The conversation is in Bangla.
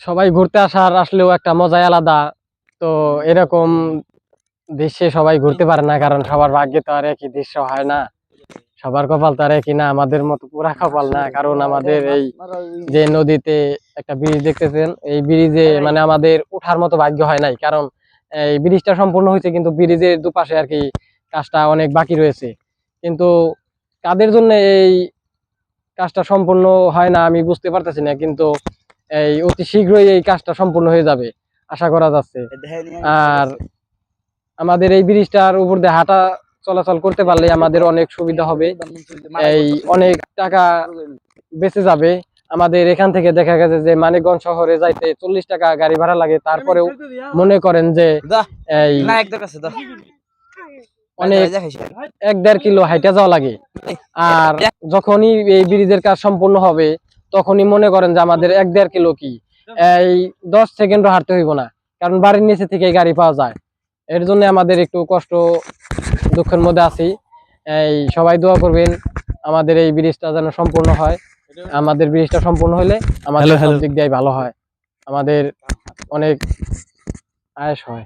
সবাই ঘুরতে আসার আসলেও একটা মজাই আলাদা। তো এরকম দৃশ্যে সবাই ঘুরতে পারে না, কারণ সবার ভাগ্যে তো আর একই দৃশ্য হয় না, সবার কপাল তো আর একই না, আমাদের মতো পুরা কপাল না। কারণ আমাদের এই যে নদীতে একটা ব্রিজ দেখতেছেন, এই ব্রিজে মানে আমাদের ওঠার মতো ভাগ্য হয় নাই, কারণ এই ব্রিজটা সম্পূর্ণ হয়েছে কিন্তু ব্রিজের দুপাশে আর কি কাজটা অনেক বাকি রয়েছে। কিন্তু কাদের জন্য এই কাজটা সম্পূর্ণ হয় না আমি বুঝতে পারতেছি না, কিন্তু এই অতি শীঘ্রই এই কাজটা সম্পূর্ণ হয়ে যাবে আশা করা যাচ্ছে। আর আমাদের এই ব্রিজটার উপর দিয়ে হাঁটা চলাচল করতে পারলে আমাদের অনেক সুবিধা হবে, এই অনেক টাকা বেঁচে যাবে। আমাদের এখান থেকে দেখা গেছে যে মানিকগঞ্জ শহরে যাইতে 40 টাকা গাড়ি ভাড়া লাগে, তারপরেও মনে করেন যে এই অনেক 1-1.5 কিলো হাইটা যাওয়া লাগে। আর যখনই এই ব্রিজের কাজ সম্পূর্ণ হবে তখনই মনে করেন যে আমাদের 1-1.5 কিলো কি এই 10 সেকেন্ডও হাঁটতে হইব না, কারণ বাড়ির নিচে থেকে গাড়ি পাওয়া যায়। এর জন্য আমাদের একটু কষ্ট দুঃখের মধ্যে আছি। এই সবাই দোয়া করবেন আমাদের এই ব্রিজটা যেন সম্পূর্ণ হয়। আমাদের ব্রিজটা সম্পূর্ণ হলে আমাদের সব দিক দিয়ে ভালো হয়, আমাদের অনেক আয়েশ হয়।